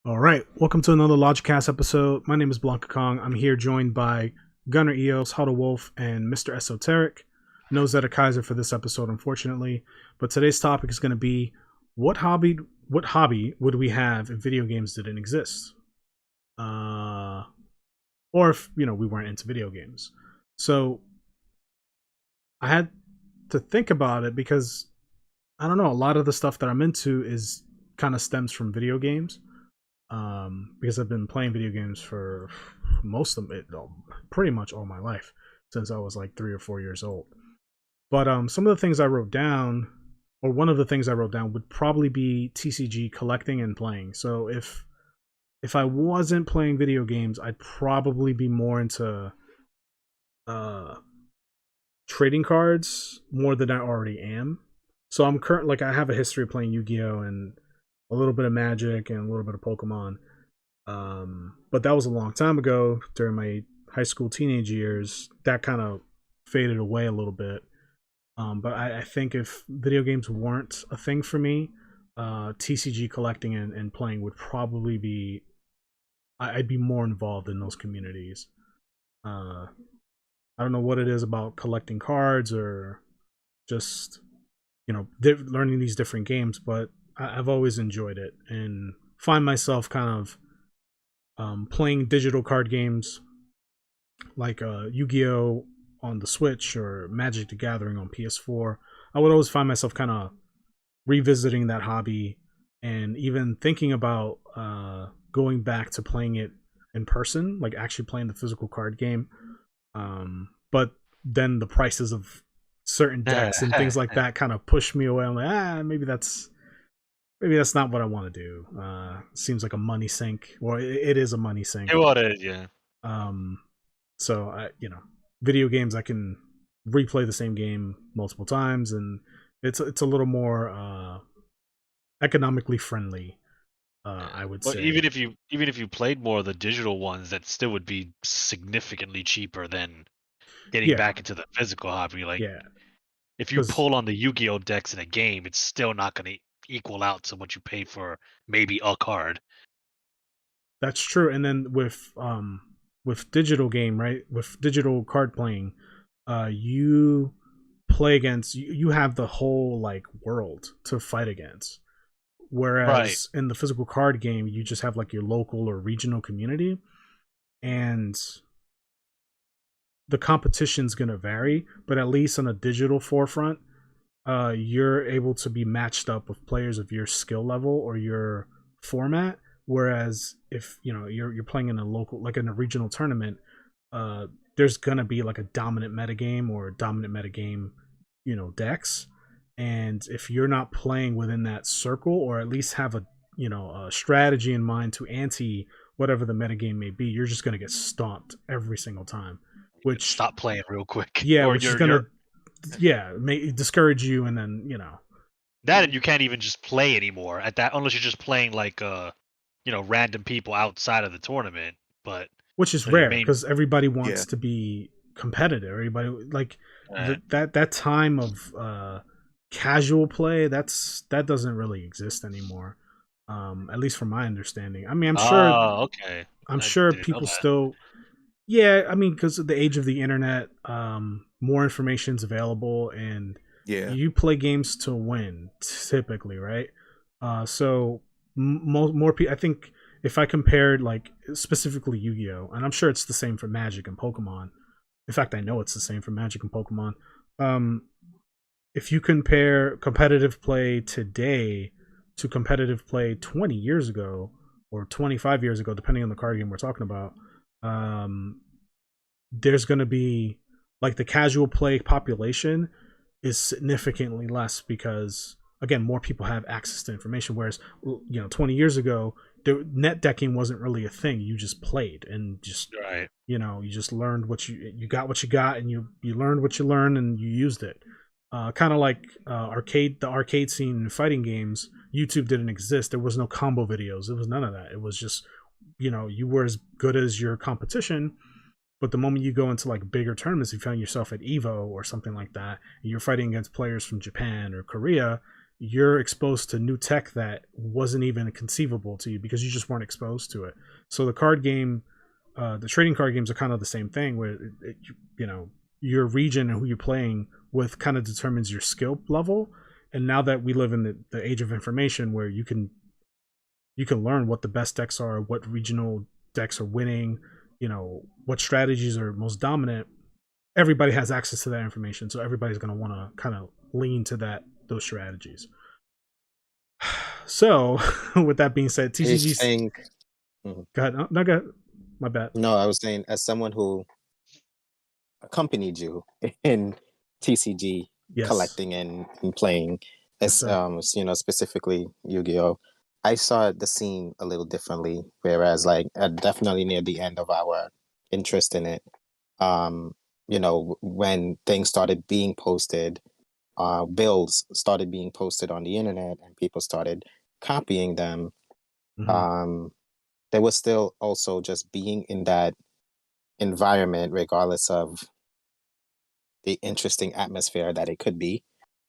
All right, welcome to another LogiCast episode. My name is BlankaKong. I'm here joined by Gunner Eos, Huddle Wolf, and Mr. Esoteric. No Zedekizer for this episode, unfortunately. But today's topic is going to be what hobby would we have if video games didn't exist, or if we weren't into video games. So I had to think about it because I don't know. A lot of the stuff that I'm into is kind of stems from video games. Because I've been playing video games for most of it, pretty much all my life since I was like 3 or 4 years old. But some of the things I wrote down, or one of the things I wrote down, would probably be TCG collecting and playing. So if I wasn't playing video games, I'd probably be more into trading cards more than I already am. So I have a history of playing Yu-Gi-Oh and a little bit of Magic and a little bit of Pokemon. But that was a long time ago during my high school teenage years. That kind of faded away a little bit. But I think if video games weren't a thing for me, TCG collecting and playing would probably be. I'd be more involved in those communities. I don't know what it is about collecting cards or just learning these different games, but I've always enjoyed it and find myself kind of playing digital card games like Yu-Gi-Oh on the Switch or Magic the Gathering on PS4. I would always find myself kind of revisiting that hobby and even thinking about going back to playing it in person, like actually playing the physical card game. But then the prices of certain decks and things like that kind of push me away. I'm like, maybe that's not what I want to do. Seems like a money sink. Well, it is a money sink. What it is, yeah. So video games, I can replay the same game multiple times, and it's a little more economically friendly. I would say. Even if you played more of the digital ones, that still would be significantly cheaper than getting back into the physical hobby. Like, if you pull on the Yu-Gi-Oh decks in a game, it's still not going to equal out to what you pay for maybe a card. That's true. And then with digital game, right? With digital card playing, you play against you have the whole like world to fight against. Whereas in the physical card game, you just have like your local or regional community, and the competition's gonna vary. But at least on a digital forefront, you're able to be matched up with players of your skill level or your format. Whereas if you're playing in a local, like in a regional tournament, there's gonna be like a dominant metagame or a dominant metagame, decks. And if you're not playing within that circle, or at least have a strategy in mind to ante whatever the metagame may be, you're just gonna get stomped every single time. Which stop playing real quick. Yeah, which is gonna discourage you, and then that, and you can't even just play anymore at that unless you're just playing like random people outside of the tournament. But which is rare because everybody wants to be competitive. Everybody like that time of casual play that doesn't really exist anymore, at least from my understanding. I mean, I'm sure people still because of the age of the internet, more information's available, and you play games to win typically, right? So more people, I think, if I compared like specifically Yu-Gi-Oh, and I'm sure it's the same for Magic and Pokemon. In fact, I know it's the same for Magic and Pokemon. If you compare competitive play today to competitive play 20 years ago or 25 years ago, depending on the card game we're talking about, there's going to be like the casual play population is significantly less because, again, more people have access to information. Whereas 20 years ago, net decking wasn't really a thing. You just played and just you just learned you got what you got, and you learned what you learned, and you used it. Kind of like the arcade scene in fighting games. YouTube didn't exist. There was no combo videos. There was none of that. It was just, you were as good as your competition. But the moment you go into like bigger tournaments, you find yourself at Evo or something like that, and you're fighting against players from Japan or Korea, you're exposed to new tech that wasn't even conceivable to you because you just weren't exposed to it. So the card game, the trading card games are kind of the same thing, where you know, your region and who you're playing with kind of determines your skill level. And now that we live in the age of information, where you can learn what the best decks are, what regional decks are winning, you know, what strategies are most dominant. Everybody has access to that information, so everybody's going to want to kind of lean to those strategies. So, with that being said, TCG. Mm-hmm. Go ahead. No, go ahead. My bad. No, I was saying, as someone who accompanied you in TCG collecting and playing, as you know, specifically Yu-Gi-Oh, I saw the scene a little differently. Whereas, like, definitely near the end of our interest in it, you know, when things started being posted, bills started being posted on the internet, and people started copying them. There was still also just being in that environment, regardless of the interesting atmosphere that it could be.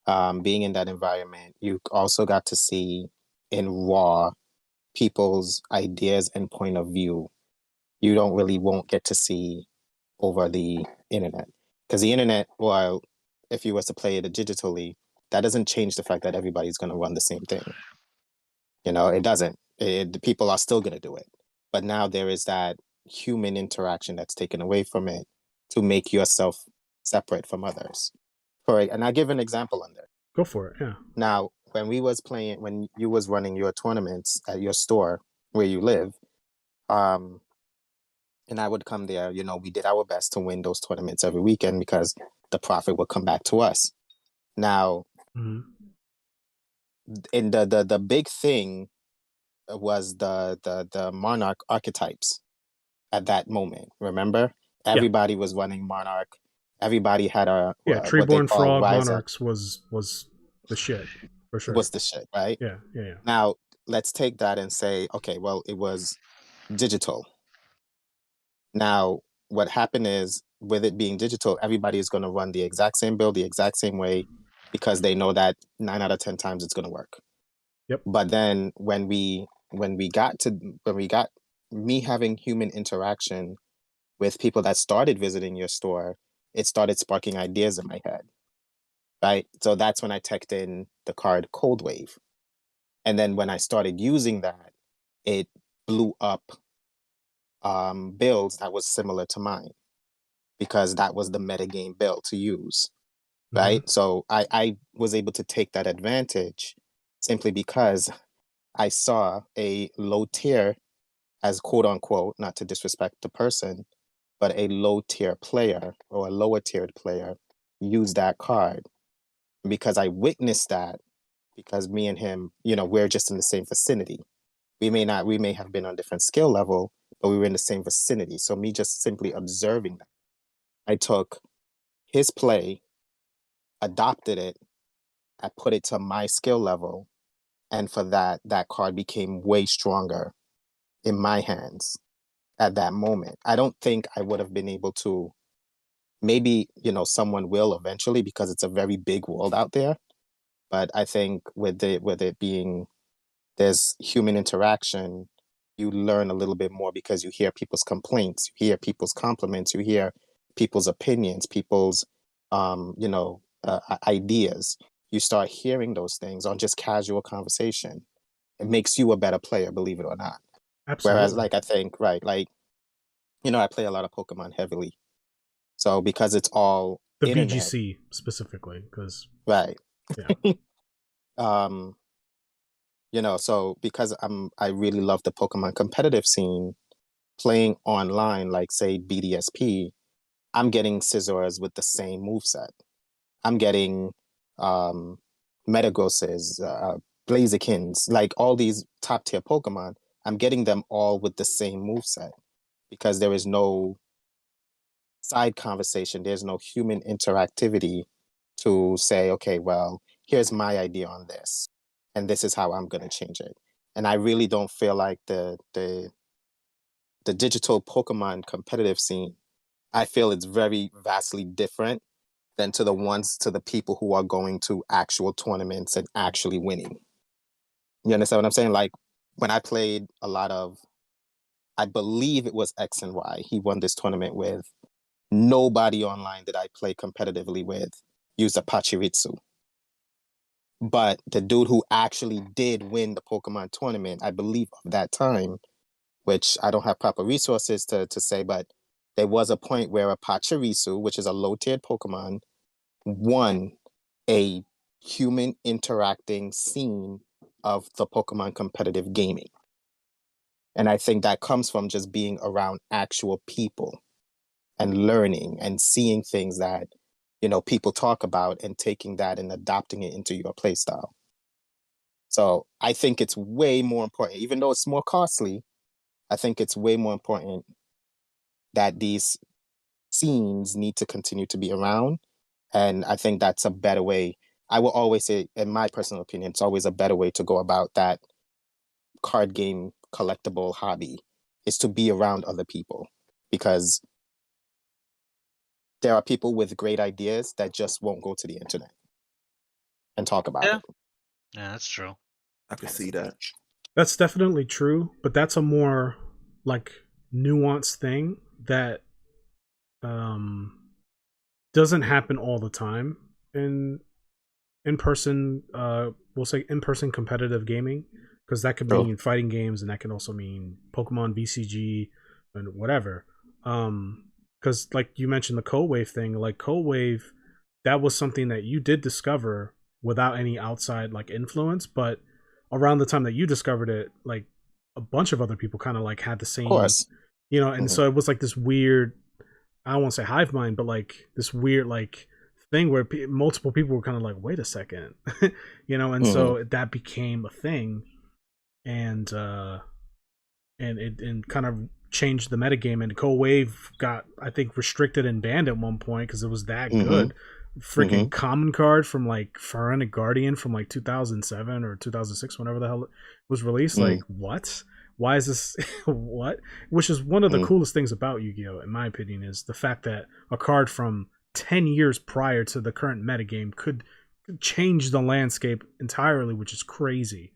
Being in that environment, you also got to see in raw people's ideas and point of view. You won't get to see over the internet, because the internet, while if you was to play it digitally, that doesn't change the fact that everybody's going to run the same thing. You know, it doesn't. People are still going to do it, but now there is that human interaction that's taken away from it to make yourself separate from others. And I give an example on there. Go for it. Yeah. Now, when you was running your tournaments at your store where you live, and I would come there, you know, we did our best to win those tournaments every weekend because the profit would come back to us. Now, in the big thing was the monarch archetypes at that moment. Remember, everybody was running monarch. Everybody had Treeborn Frog Monarchs was the shit for sure. Was the shit, right? Yeah. Now let's take that and say, okay, well, it was digital. Now, what happened is, with it being digital, everybody is going to run the exact same build the exact same way, because they know that 9 out of 10 times it's going to work. Yep. But then when we got me having human interaction with people that started visiting your store, it started sparking ideas in my head, right? So that's when I teched in the card Cold Wave. And then when I started using that, it blew up builds that was similar to mine, because that was the metagame build to use, right? So I was able to take that advantage simply because I saw a low tier, as quote unquote, not to disrespect the person, but a low tier player or a lower tiered player use that card. Because I witnessed that, because me and him, you know, we're just in the same vicinity. We may have been on different skill level, but we were in the same vicinity. So me just simply observing that, I took his play, adopted it, I put it to my skill level, and for that card became way stronger in my hands at that moment. I don't think I would have been able to. Maybe, you know, someone will eventually, because it's a very big world out there. But I think with it being, there's human interaction, you learn a little bit more, because you hear people's complaints, you hear people's compliments, you hear people's opinions, people's you know, ideas. You start hearing those things on just casual conversation. It makes you a better player, believe it or not. Absolutely. Whereas, like, I think, right, like, you know, I play a lot of Pokemon heavily. So because it's all the internet, VGC specifically, because right, yeah. You know, so because I really love the Pokemon competitive scene, playing online, like say BDSP, I'm getting Scizors with the same moveset. I'm getting Metagrosses, Blazikins, like all these top tier Pokemon. I'm getting them all with the same moveset, because there is no side conversation. There's no human interactivity to say, okay, well, here's my idea on this, and this is how I'm going to change it. And I really don't feel like the digital Pokemon competitive scene, I feel it's very vastly different than to the people who are going to actual tournaments and actually winning. You understand what I'm saying? Like when I played a lot of, I believe it was X and Y, he won this tournament with. Nobody online that I play competitively with used a Pachirisu. But the dude who actually did win the Pokemon tournament, I believe of that time, which I don't have proper resources to say, but there was a point where a Pachirisu, which is a low-tiered Pokemon, won a human interacting scene of the Pokemon competitive gaming. And I think that comes from just being around actual people and learning and seeing things that, you know, people talk about and taking that and adopting it into your play style. So I think it's way more important, even though it's more costly, I think it's way more important that these scenes need to continue to be around. And I think that's a better way. I will always say, in my personal opinion, it's always a better way to go about that card game collectible hobby is to be around other people, because there are people with great ideas that just won't go to the internet and talk about it. Yeah, that's true. I can see that. That's definitely true, but that's a more like nuanced thing that doesn't happen all the time in person. We'll say in person competitive gaming, because that could mean fighting games and that can also mean Pokemon VCG and whatever. Because like you mentioned the Cold Wave thing, like Cold Wave, that was something that you did discover without any outside like influence, but around the time that you discovered it, like a bunch of other people kind of like had the same, you know, and so it was like this weird, I don't want to say hive mind, but like this weird like thing where multiple people were kind of like, wait a second, you know, and so that became a thing, and it kind of changed the metagame, and Cold Wave got, I think, restricted and banned at one point because it was that good. Freaking common card from like Pharaonic Guardian from like 2007 or 2006, whenever the hell it was released. Like, what? Why is this? What? Which is one of the coolest things about Yu-Gi-Oh, in my opinion, is the fact that a card from 10 years prior to the current metagame could change the landscape entirely, which is crazy.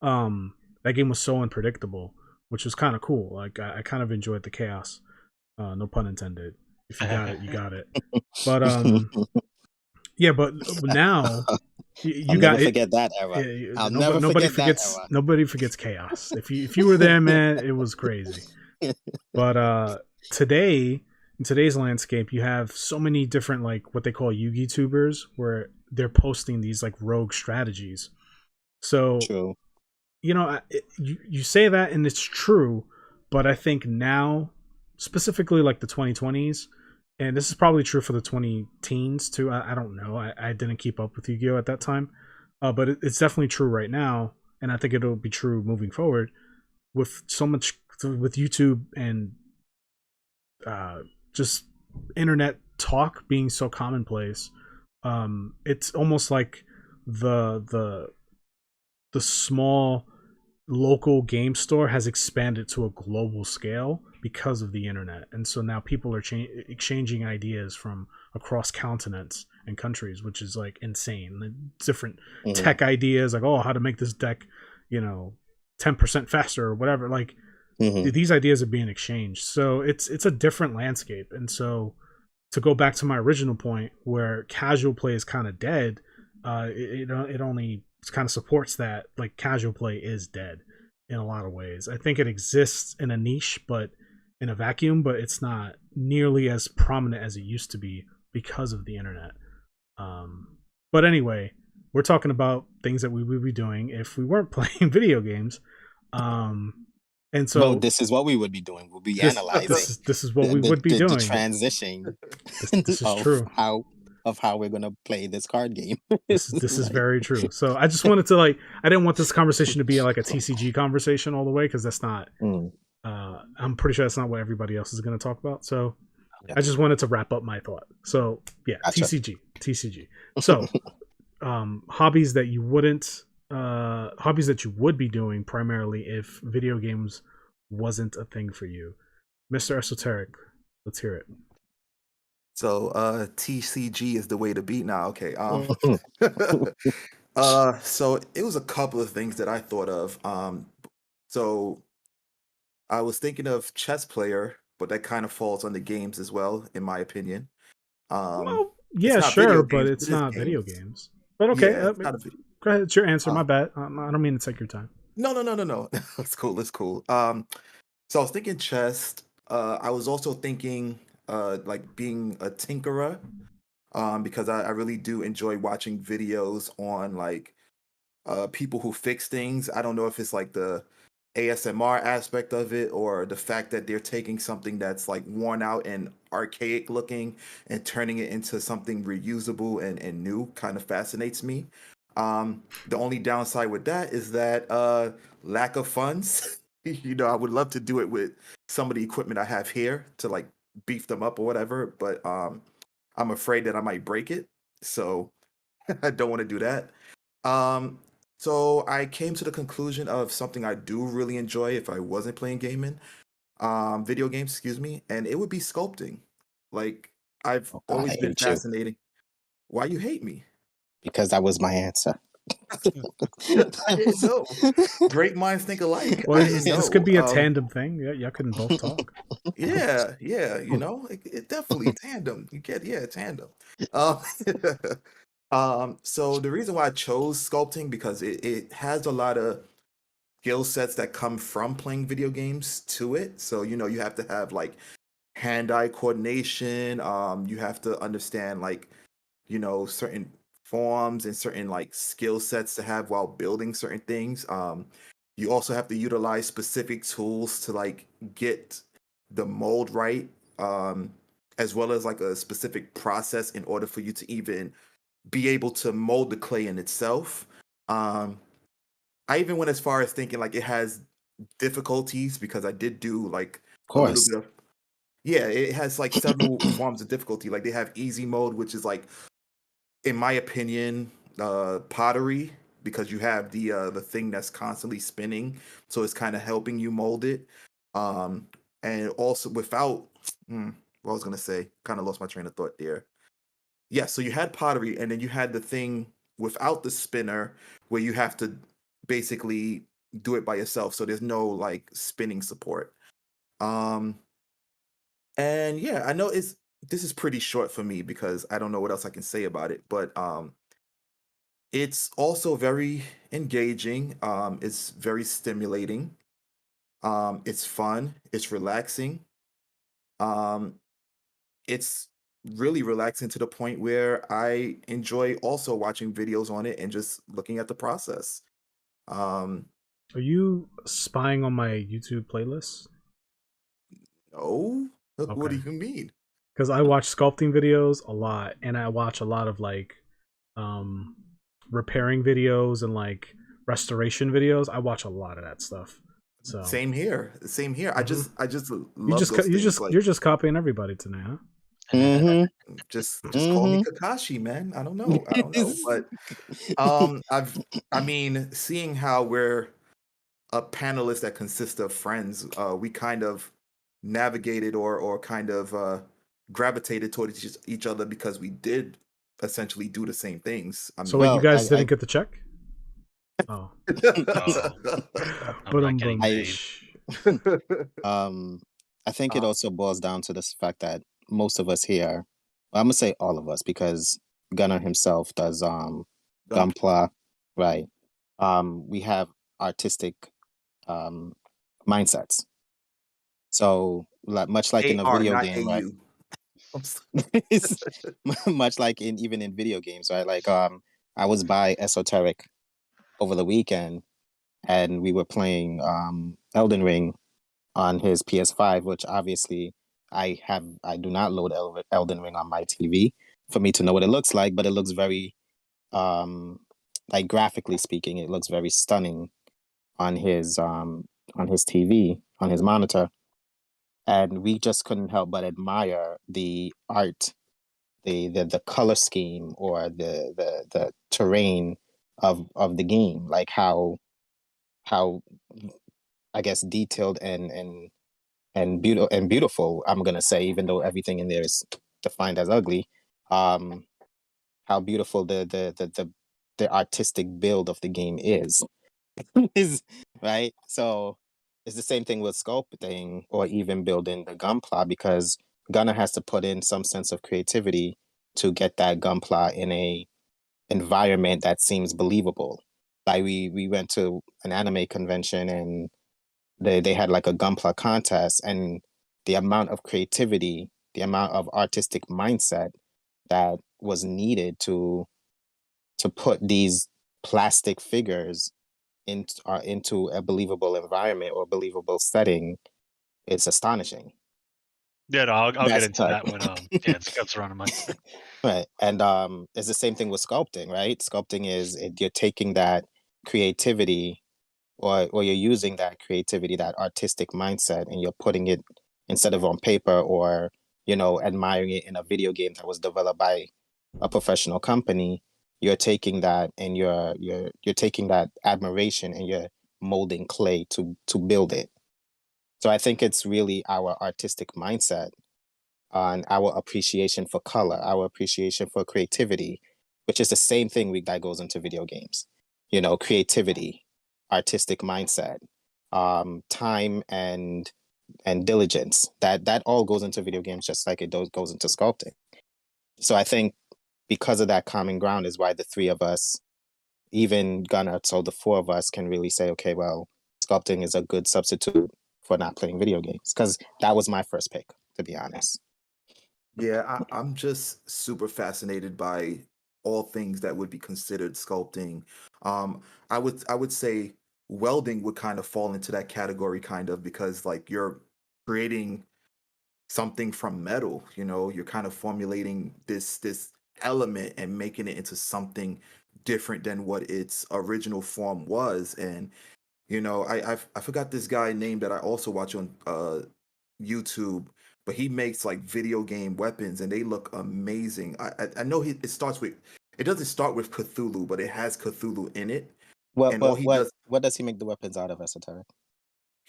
That game was so unpredictable, which was kind of cool. Like, I kind of enjoyed the chaos. No pun intended. If you got it, you got it. But yeah, but now you got never forget that era. Nobody forgets. That era. Nobody forgets chaos. If you were there, man, it was crazy. But today, in today's landscape, you have so many different, like, what they call Yu-Gi tubers, where they're posting these like rogue strategies. So true. You know, you say that and it's true, but I think now, specifically like the 2020s, and this is probably true for the 20-teens too. I don't know. I didn't keep up with Yu-Gi-Oh at that time, but it's definitely true right now, and I think it'll be true moving forward with so much with YouTube and just internet talk being so commonplace. It's almost like the small local game store has expanded to a global scale because of the internet, and so now people are exchanging ideas from across continents and countries, which is like insane. Different tech ideas, like, oh, how to make this deck, you know, 10% faster or whatever. Like these ideas are being exchanged, so it's a different landscape. And so to go back to my original point, where casual play is kind of dead, it only kind of supports that. Like, casual play is dead in a lot of ways. I think it exists in a niche, but in a vacuum, but it's not nearly as prominent as it used to be because of the internet. But anyway, we're talking about things that we would be doing if we weren't playing video games. And so this is what we would be doing. We'll be analyzing. This is what we would be doing. The transition. This is true. How we're gonna play this card game. This is very true. So I just wanted to, like, I didn't want this conversation to be like a TCG conversation all the way, because that's not. I'm pretty sure that's not what everybody else is going to talk about. So I just wanted to wrap up my thought. So yeah, gotcha. TCG. So hobbies that you would be doing primarily if video games wasn't a thing for you, Mr. Esoteric. Let's hear it. So TCG is the way to beat now. Okay. So it was a couple of things that I thought of. So I was thinking of chess player, but that kind of falls on the games as well, in my opinion. Well, It's yeah, not video sure, but games, it's it is not video games. games. But okay, Yeah, it's not a video. go ahead. It's your answer. My bad. I don't mean to take your time. No. It's cool. It's cool. So I was thinking chess. I was also thinking like being a tinkerer. Because I really do enjoy watching videos on like people who fix things. I don't know if it's like the ASMR aspect of it or the fact that they're taking something that's like worn out and archaic looking and turning it into something reusable and new kind of fascinates me. The only downside with that is that lack of funds. I would love to do it with some of the equipment I have here to like beef them up or whatever, but I'm afraid that I might break it. So I don't want to do that. Um, so I came to the conclusion of something I do really enjoy if I wasn't playing video games, excuse me, and it would be sculpting. Like I've I always been hate you fascinating. Why you hate me? because that was my answer. I didn't know. Great minds think alike. Well, I didn't know. this could be a tandem thing. Yeah, y'all couldn't both talk. Yeah, it definitely tandem. Tandem. Um, so the reason why I chose sculpting because it has a lot of skill sets that come from playing video games to it. So you have to have like hand-eye coordination. You have to understand like certain forms and certain like skill sets to have while building certain things. You also have to utilize specific tools to like get the mold right, as well as like a specific process in order for you to even be able to mold the clay in itself. I even went as far as thinking like it has difficulties because I did do like Of a little course. bit of it has like several forms of difficulty. Like they have easy mode, which is like, in my opinion, pottery because you have the thing that's constantly spinning, so it's kind of helping you mold it. And also without, what I was gonna say, kind of lost my train of thought there. Yeah, so you had pottery, and then you had the thing without the spinner where you have to basically do it by yourself. So there's no like spinning support. Um, and yeah, I know this is pretty short for me because I don't know what else I can say about it, but it's also very engaging. It's very stimulating. It's fun. It's relaxing. Um, it's really relaxing to the point where I enjoy also watching videos on it and just looking at the process. Are you spying on my YouTube playlist? No, Okay. What do you mean? Because I watch sculpting videos a lot, and I watch a lot of like repairing videos and like restoration videos. I watch a lot of that stuff. So same here. Mm-hmm. I just love those things. You're just copying everybody tonight, huh? Mm-hmm. Just call me Kakashi, man. I don't know, but I mean, seeing how we're a panelist that consists of friends, we kind of navigated or kind of gravitated towards each other because we did essentially do the same things. I mean, so wait, you guys didn't get the check? Oh. But I think it also boils down to this fact that most of us here, well, I'm gonna say all of us, because Gunnar himself does Gunpla, right? We have artistic mindsets. So much like in a video game, right? Much like even in video games, right? Like I was by Esoteric over the weekend and we were playing Elden Ring on his PS5, which obviously I do not load Elden Ring on my TV for me to know what it looks like, but it looks very like graphically speaking, it looks very stunning on his TV, on his monitor. And we just couldn't help but admire the art, the color scheme or the terrain of the game, like how I guess detailed and beautiful I'm gonna say, even though everything in there is defined as ugly, how beautiful the artistic build of the game is. Is right. So it's the same thing with sculpting or even building the gunpla, because Gunner has to put in some sense of creativity to get that gunpla in a environment that seems believable. Like we went to an anime convention and they had like a gunpla contest, and the amount of creativity, the amount of artistic mindset that was needed to put these plastic figures into a believable environment or believable setting is astonishing. Yeah, no, I'll get That's into cut. that when it's cuts around my Right. And it's the same thing with sculpting, right? Sculpting is you're taking that creativity, or you're using that creativity, that artistic mindset, and you're putting it, instead of on paper or, admiring it in a video game that was developed by a professional company, you're taking that and you're taking that admiration and you're molding clay to build it. So I think it's really our artistic mindset and our appreciation for color, our appreciation for creativity, which is the same thing that goes into video games. Creativity, artistic mindset, time and diligence. That all goes into video games, just like it goes into sculpting. So I think because of that common ground is why the three of us, even Gunnar, so the four of us can really say, okay, well, sculpting is a good substitute for not playing video games, because that was my first pick, to be honest. Yeah, I'm just super fascinated by all things that would be considered sculpting. I would say welding would kind of fall into that category, kind of, because like you're creating something from metal. You're kind of formulating this element and making it into something different than what its original form was. And I forgot this guy name that I also watch on YouTube, but he makes like video game weapons and they look amazing. I know it doesn't start with Cthulhu, but it has Cthulhu in it. And all he does, What does he make the weapons out of, Esoteric?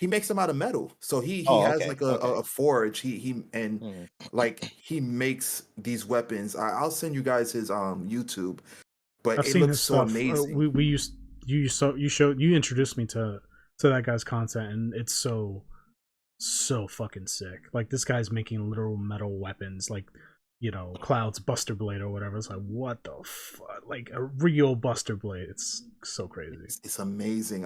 he makes them out of metal. So he Oh, has okay, like a, okay. a forge. He and like he makes these weapons. I'll send you guys his YouTube, but I've it seen looks his so stuff. amazing. You introduced me to that guy's content, and it's so fucking sick. Like, this guy's making literal metal weapons, like, Cloud's Buster Blade or whatever. It's like, what the fuck? Like a real Buster Blade. It's so crazy. It's amazing.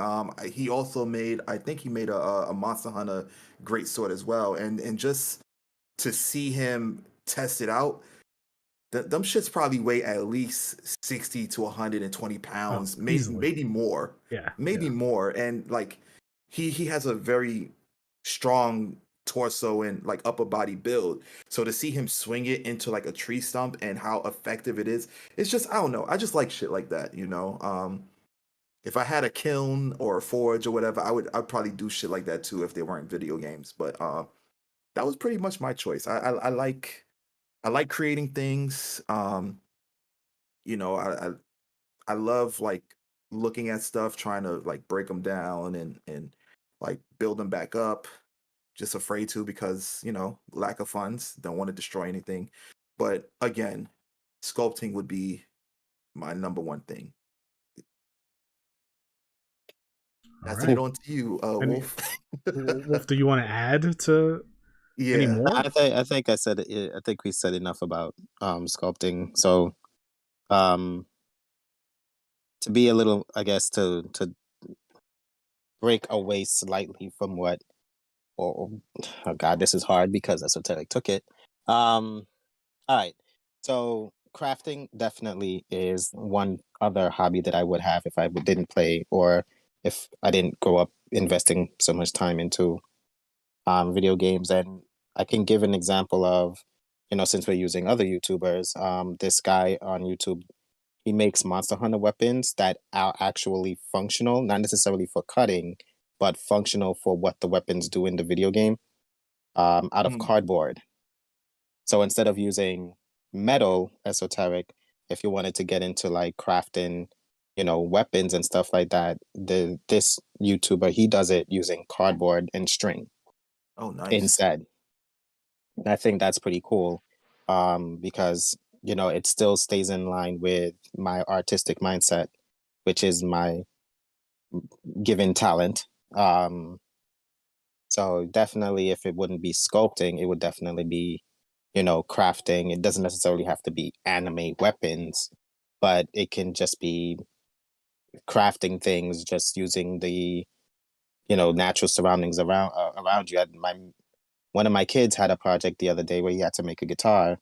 He also made, I think he made a Monster Hunter great sword as well, and just to see him test it out, them shits probably weigh at least 60 to 120 pounds, maybe more. Yeah, maybe more. And like he has a very strong torso and like upper body build. So to see him swing it into like a tree stump and how effective it is, it's just, I don't know. I just like shit like that. If I had a kiln or a forge or whatever, I'd probably do shit like that too if they weren't video games. But that was pretty much my choice. I like creating things. You know, I love like looking at stuff, trying to like break them down and like build them back up. Just afraid to, because lack of funds. Don't want to destroy anything. But again, sculpting would be my number one thing. Passing it on to you, Wolf. Wolf, do you want to add to any more? I think I said it. I think we said enough about sculpting. So to be a little, I guess, to break away slightly from what, oh God, this is hard because Esoteric took it. All right. So crafting definitely is one other hobby that I would have if I didn't play, or if I didn't grow up investing so much time into video games. And I can give an example of, since we're using other YouTubers, this guy on YouTube, he makes Monster Hunter weapons that are actually functional, not necessarily for cutting, but functional for what the weapons do in the video game, out of cardboard. So instead of using metal, Esoteric, if you wanted to get into like crafting, weapons and stuff like that, this YouTuber, he does it using cardboard and string. Oh, nice. Instead. And I think that's pretty cool. because it still stays in line with my artistic mindset, which is my given talent. So definitely, if it wouldn't be sculpting, it would definitely be, crafting. It doesn't necessarily have to be anime weapons, but it can just be crafting things, just using the, natural surroundings around you. One of my kids had a project the other day where he had to make a guitar,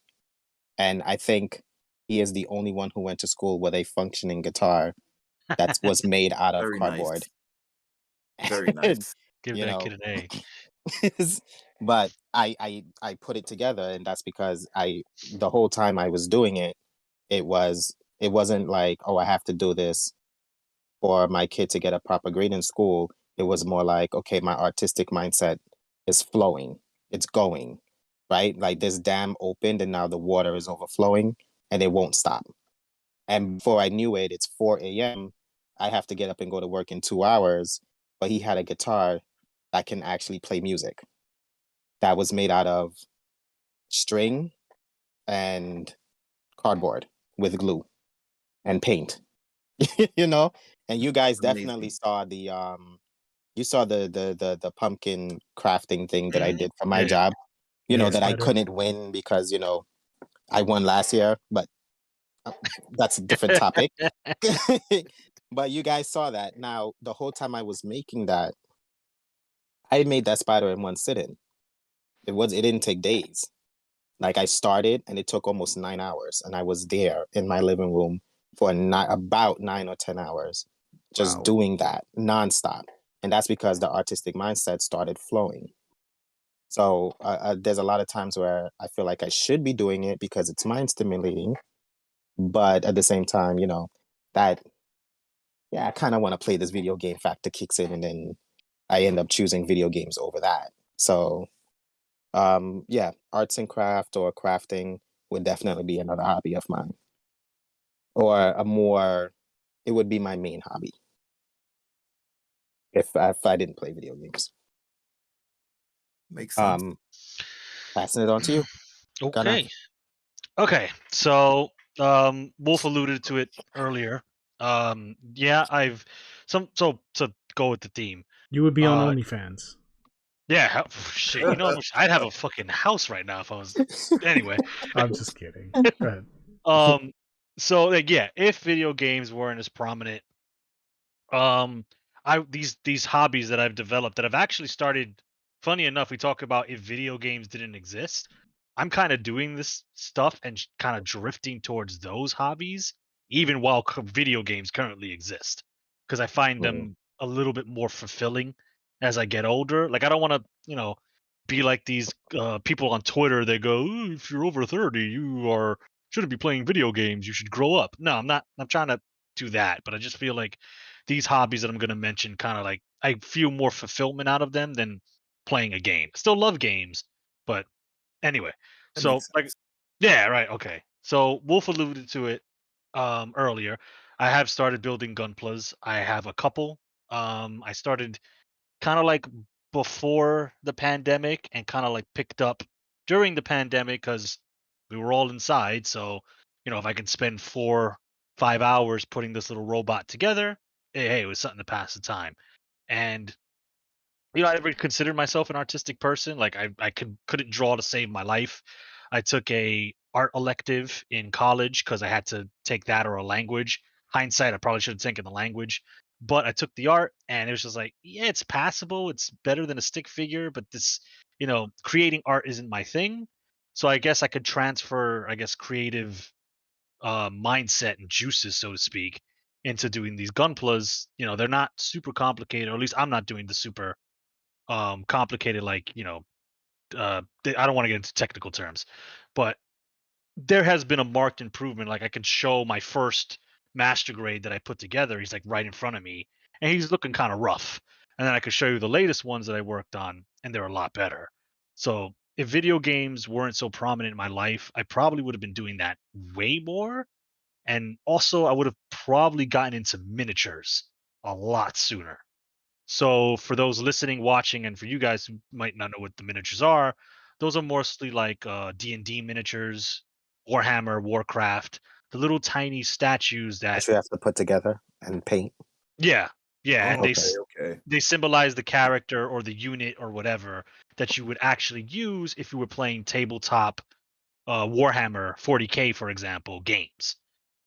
and I think he is the only one who went to school with a functioning guitar that was made out of Very cardboard. Nice. Very nice. Give that kid an A. But I put it together, and that's because the whole time I was doing it, it wasn't like, oh, I have to do this for my kid to get a proper grade in school. It was more like, okay, my artistic mindset is flowing, it's going, right? Like this dam opened and now the water is overflowing and it won't stop. And before I knew it, it's 4 a.m. I have to get up and go to work in 2 hours. But he had a guitar that can actually play music that was made out of string and cardboard with glue and paint. And you guys definitely Amazing. saw the pumpkin crafting thing that I did for my Yeah. job. Yeah, that I spider. couldn't win because I won last year, but that's a different topic. But you guys saw that. Now, the whole time I was making that, I made that spider in one sitting. It didn't take days. Like I started and it took almost 9 hours, and I was there in my living room for about 9 or 10 hours, just Wow. doing that nonstop. And that's because the artistic mindset started flowing. So there's a lot of times where I feel like I should be doing it because it's mind stimulating, but at the same time, that I kind of want to play this video game factor kicks in, and then I end up choosing video games over that. So yeah, arts and craft or crafting would definitely be another hobby of mine, or it would be my main hobby if I didn't play video games. Makes sense. Passing it on to you. Gunnar. Okay. So Wolf alluded to it earlier. Yeah, I've so to go with the theme. You would be on OnlyFans. Yeah, shit. I'd have a fucking house right now if I was. Anyway, I'm just kidding. Go ahead. So yeah, if video games weren't as prominent, these hobbies that I've developed that I've actually started. Funny enough, we talk about if video games didn't exist. I'm kind of doing this stuff and kind of drifting towards those hobbies, even while video games currently exist, because I find them a little bit more fulfilling as I get older. Like I don't want to, be like these people on Twitter. They go, "Ooh, if you're over 30, you shouldn't be playing video games. You should grow up." No, I'm not. I'm trying to do that, but I just feel like these hobbies that I'm going to mention kind of like I feel more fulfillment out of them than playing a game. Still love games, but anyway. That So makes like sense. yeah, right, okay. So Wolf alluded to it earlier. I have started building gunplas. I have a couple. I started kind of like before the pandemic and kind of like picked up during the pandemic because we were all inside. So, if I can spend 4 5 hours putting this little robot together, hey, it was something to pass the time. And I never considered myself an artistic person. Like I couldn't draw to save my life. I took a art elective in college because I had to take that or a language. Hindsight, I probably should have taken the language, but I took the art and it was just like, yeah, it's passable. It's better than a stick figure, but this, creating art isn't my thing. So I guess I could transfer, creative mindset and juices, so to speak, into doing these gunplas. They're not super complicated, or at least I'm not doing the super complicated, like I don't want to get into technical terms, but there has been a marked improvement. Like I can show my first master grade that I put together. He's like right in front of me, and he's looking kind of rough. And then I could show you the latest ones that I worked on, and they're a lot better. So if video games weren't so prominent in my life, I probably would have been doing that way more. And also, I would have probably gotten into miniatures a lot sooner. So for those listening, watching, and for you guys who might not know what the miniatures are, those are mostly like D&D miniatures, Warhammer, Warcraft, the little tiny statues that That you have to put together and paint. yeah, yeah, and Oh, okay. they symbolize the character or the unit or whatever that you would actually use if you were playing tabletop Warhammer 40K, for example, games.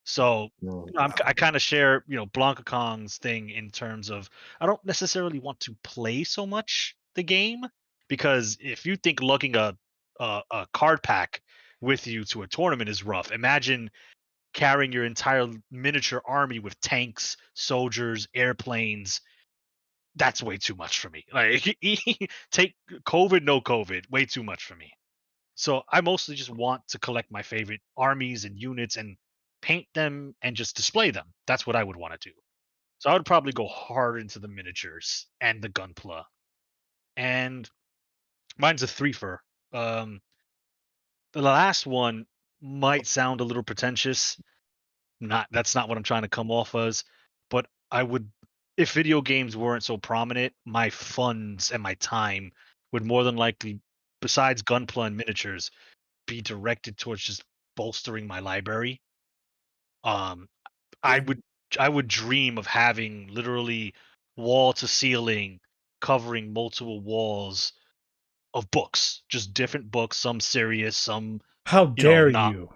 So I kind of share, BlankaKong's thing in terms of I don't necessarily want to play so much the game because if you think lugging a card pack with you to a tournament is rough, imagine carrying your entire miniature army with tanks, soldiers, airplanes. That's way too much for me. Like take COVID, no COVID, way too much for me. So I mostly just want to collect my favorite armies and units and paint them and just display them. That's what I would want to do. So I would probably go hard into the miniatures and the gunpla. And mine's a threefer. Um, the last one might sound a little pretentious. That's not what I'm trying to come off as. But I would, if video games weren't so prominent, my funds and my time would more than likely, besides gunpla and miniatures, be directed towards just bolstering my library. Um, I Yeah. would I would dream of having literally wall to ceiling, covering multiple walls of books, just different books, some serious, some How dare not. you?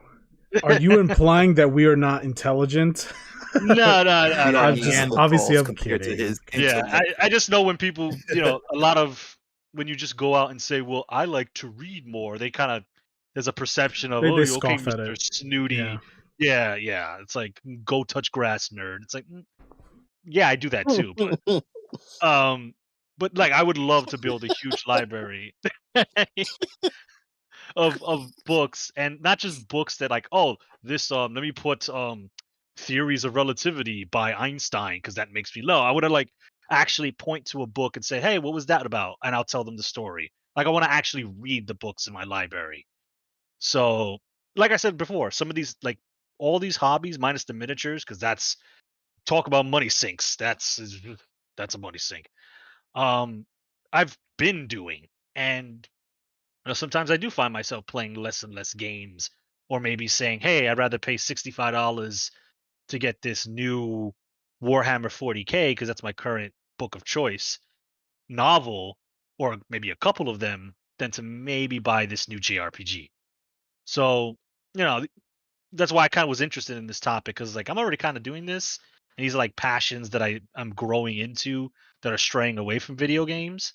Are you implying that we are not intelligent? No, We are I'm just obviously I'm compared to kidding. his Yeah, intellect. I just know when people, a lot of when you just go out and say, "Well, I like to read more," they kind of there's a perception of, "Oh, They you okay, scoff at Mister it. Yeah. Snooty." Yeah, yeah. It's like go touch grass, nerd. It's like, yeah, I do that too, um, but like I would love to build a huge library of books, and not just books that like, oh, this let me put theories of relativity by Einstein because that makes me low. I would have like actually point to a book and say, hey, what was that about? And I'll tell them the story. Like I want to actually read the books in my library. So, like I said before, some of these like all these hobbies minus the miniatures, because that's talk about money sinks. That's a money sink. Um, I've been doing, and sometimes I do find myself playing less and less games, or maybe saying, "Hey, I'd rather pay $65 to get this new Warhammer 40K because that's my current book of choice novel, or maybe a couple of them, than to maybe buy this new JRPG." So, you know, that's why I kind of was interested in this topic because like I'm already kind of doing this, and these are like passions that I'm growing into that are straying away from video games.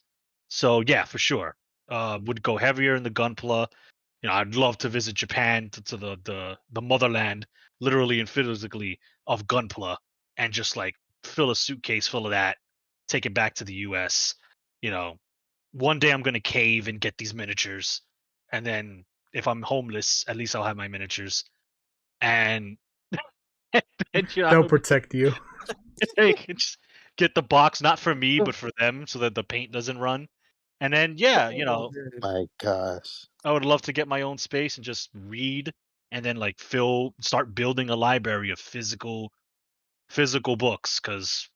So yeah, for sure, would go heavier in the gunpla. I'd love to visit Japan to the motherland, literally and physically, of gunpla, and just like fill a suitcase full of that, take it back to the U.S. You know, one day I'm gonna cave and get these miniatures, and then if I'm homeless, at least I'll have my miniatures and and They'll protect you. they can just get the box not for me but for them so that the paint doesn't run. And then yeah, Oh, man. My gosh. I would love to get my own space and just read and then like start building a library of physical books because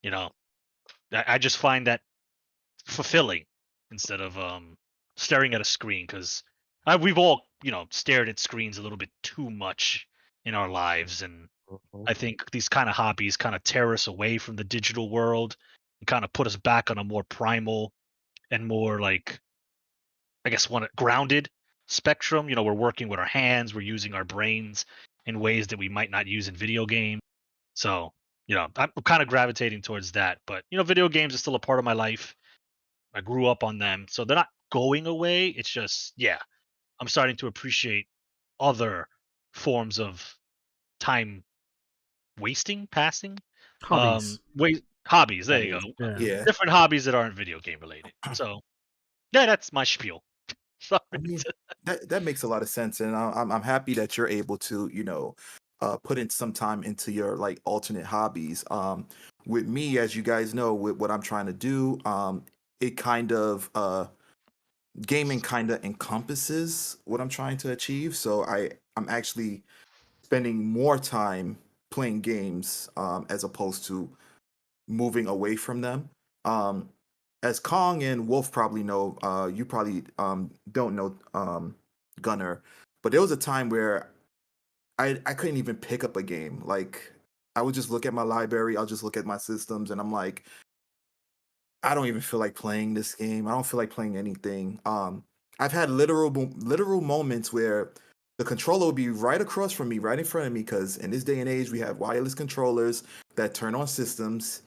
you know I just find that fulfilling instead of staring at a screen because we've all stared at screens a little bit too much in our lives, and Mhm. I think these kind of hobbies kind of tear us away from the digital world and kind of put us back on a more primal and more like I guess one grounded spectrum. We're working with our hands, we're using our brains in ways that we might not use in video games. So, I'm kind of gravitating towards that. But, video games are still a part of my life. I grew up on them. So they're not going away. It's just, yeah, I'm starting to appreciate other forms of time wasting, passing. Hobbies. Hobbies. There you go. Hobbies. Yeah. Yeah. Different hobbies that aren't video game related. So, yeah, that's my spiel. Sorry. I mean, that makes a lot of sense, and I'm happy that you're able to put in some time into your like alternate hobbies. With me, as you guys know, with what I'm trying to do, it kind of gaming kind of encompasses what I'm trying to achieve. So I'm actually spending more time playing games as opposed to moving away from them. Um, as Kong and Wolf probably know, you probably don't know Gunner, but there was a time where I couldn't even pick up a game. Like I would just look at my library, I'll just look at my systems, and I'm like, I don't even feel like playing this game. I don't feel like playing anything. I've had literal moments where the controller will be right across from me, right in front of me, because in this day and age we have wireless controllers that turn on systems.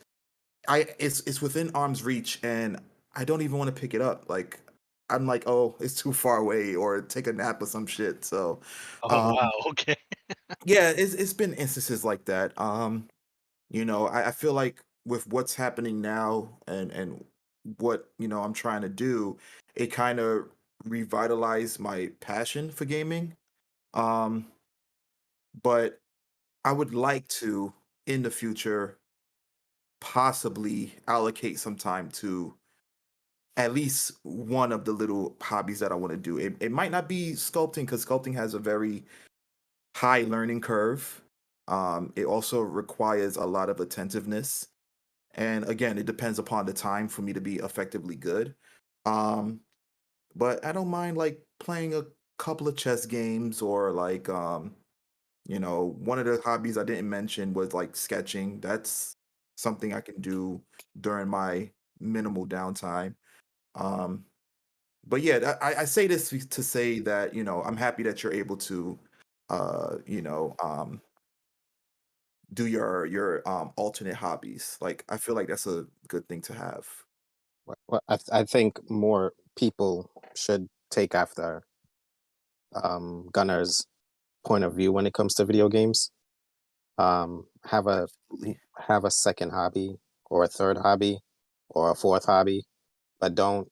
It's within arm's reach, and I don't even want to pick it up. Like I'm like, oh, it's too far away, or take a nap or some shit. So, Oh um, wow, okay. yeah, it's been instances like that. I feel like with what's happening now and what I'm trying to do, it kind of revitalized my passion for gaming. Um, but I would like to in the future possibly allocate some time to at least one of the little hobbies that I want to do. It might not be sculpting because sculpting has a very high learning curve. It also requires a lot of attentiveness. And again, it depends upon the time for me to be effectively good. Um, but I don't mind like playing a couple of chess games or like one of the hobbies I didn't mention was like sketching. That's something I can do during my minimal downtime. Um, but yeah, I say this to say that I'm happy that you're able to, uh, you know, um, do your alternate hobbies. Like I feel like that's a good thing to have. Well, I think more people should take after Gunner's point of view when it comes to video games. Have a Absolutely. have a second hobby or a third hobby or a fourth hobby, but don't.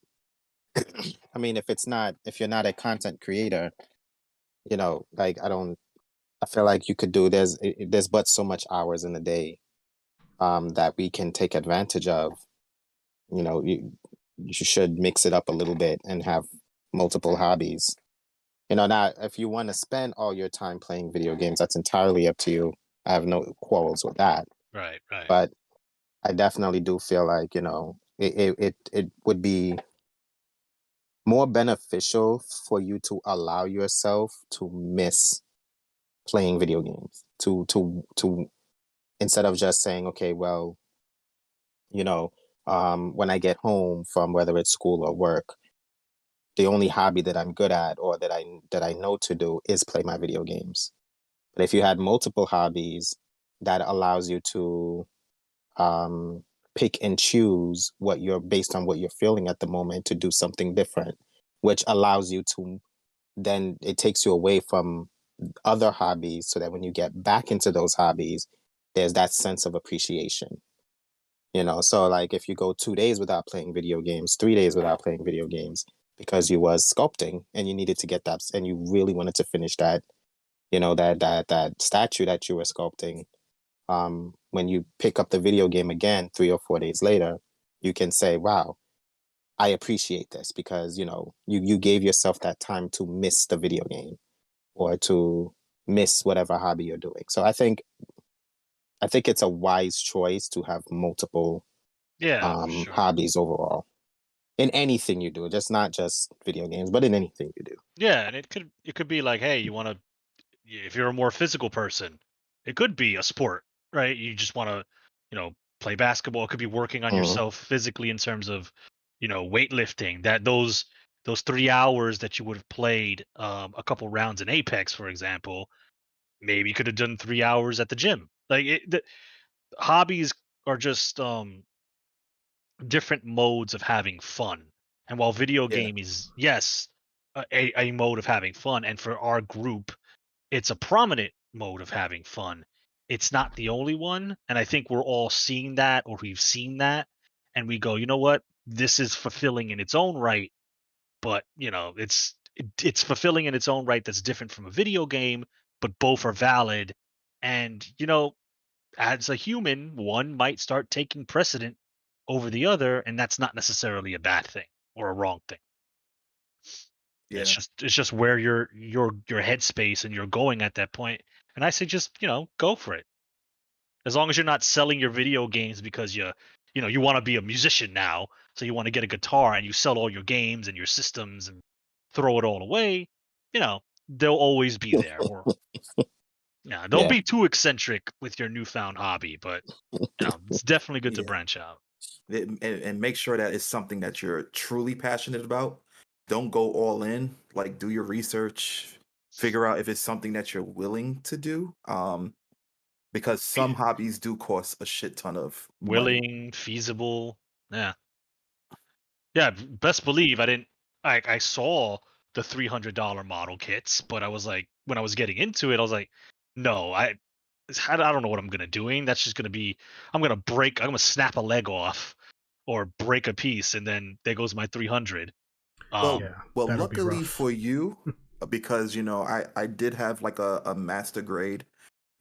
I mean, if you're not a content creator, like I don't. I feel like you could do. There's but so much hours in the day that we can take advantage of. You should mix it up a little bit and have multiple hobbies. Now if you want to spend all your time playing video games, that's entirely up to you. I have no quarrels with that. Right, right. But I definitely do feel like, it would be more beneficial for you to allow yourself to miss playing video games. To instead of just saying, okay, well, you know, when I get home from whether it's school or work, the only hobby that I'm good at or that I know to do is play my video games. But if you had multiple hobbies, that allows you to um, pick and choose what you're based on what you're feeling at the moment to do something different, which allows you to then it takes you away from other hobbies so that when you get back into those hobbies, there's that sense of appreciation. So like if you go 2 days without playing video games, 3 days without playing video games because you was sculpting and you needed to get that and you really wanted to finish that, that statue that you were sculpting, when you pick up the video game again 3 or 4 days later, you can say, wow, I appreciate this because, you gave yourself that time to miss the video game or to miss whatever hobby you're doing. So I think it's a wise choice to have multiple Yeah, for sure. hobbies overall in anything you do, just not just video games, but in anything you do. Yeah, and it could be like, hey, you want to, if you're a more physical person, it could be a sport, right? You just want to, play basketball. It could be working on Mhm. yourself physically in terms of, weightlifting. That those 3 hours that you would have played a couple rounds in Apex, for example, maybe you could have done 3 hours at the gym. Like the hobbies are just different modes of having fun. And while video Yeah. game is, yes, a mode of having fun, and for our group it's a prominent mode of having fun, it's not the only one. And I think we're all seeing that, or we've seen that, and we go, you know what, this is fulfilling in its own right, but it's fulfilling in its own right, that's different from a video game, but both are valid. And as a human, one might start taking precedent over the other, and that's not necessarily a bad thing or a wrong thing. Yeah. It's just where your headspace and you're going at that point. And I say just, go for it. As long as you're not selling your video games because you want to be a musician now. so you want to get a guitar and you sell all your games and your systems and throw it all away, they'll always be there. Or don't be too eccentric with your newfound hobby, but it's definitely good to branch out. And make sure that it's something that you're truly passionate about. Don't go all in. Like, do your research, figure out if it's something that you're willing to do. Because some hobbies do cost a shit ton of money. Feasible. Yeah. Best believe I saw the $300 model kits, but I was like, when I was getting into it, I was like, no, I don't know what I'm gonna doing. That's just gonna be, I'm gonna snap a leg off or break a piece, and then there goes my 300. Well, luckily for you, because I did have like a master grade,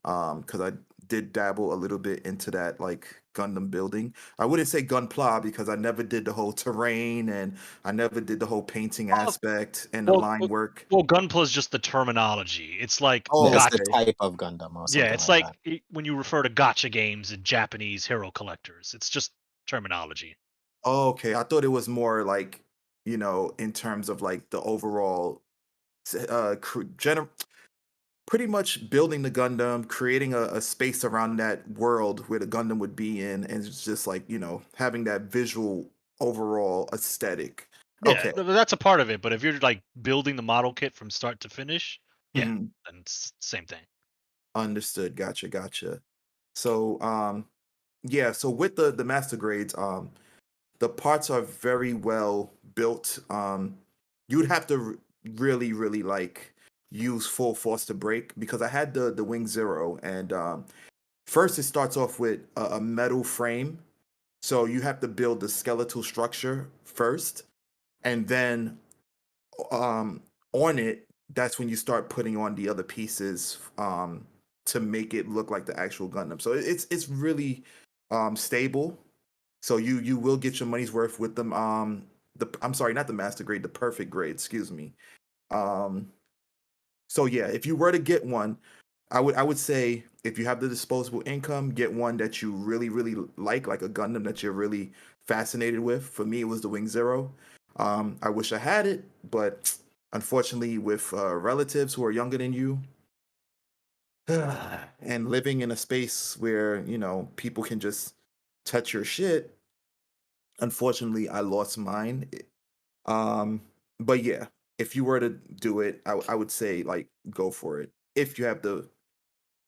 because I did dabble a little bit into that, like Gundam building. I wouldn't say Gunpla because I never did the whole terrain and I never did the whole painting aspect and the line work. Well, Gunpla is just the terminology. It's like it's the type of Gundam or something. Yeah, it's like when you refer to gacha games and Japanese hero collectors. It's just terminology. Oh, okay. I thought it was more like, in terms of like the overall pretty much building the Gundam, creating a space around that world where the Gundam would be in, and it's just like, having that visual overall aesthetic. Yeah, okay. That's a part of it, but if you're like building the model kit from start to finish, then it's the same thing. Understood. Gotcha. So, so with the master grades, the parts are very well built. You would have to really, really like use full force to break, because I had the Wing Zero, and first it starts off with a metal frame, so you have to build the skeletal structure first, and then on it, that's when you start putting on the other pieces to make it look like the actual Gundam. So it's really stable. So you will get your money's worth with them. I'm sorry, not the master grade, the perfect grade. Excuse me. So yeah, if you were to get one, I would say if you have the disposable income, get one that you really, really like a Gundam that you're really fascinated with. For me, it was the Wing Zero. I wish I had it, but unfortunately, with relatives who are younger than you, and living in a space where people can just touch your shit, unfortunately, I lost mine. But yeah, if you were to do it, I would say like go for it if you have the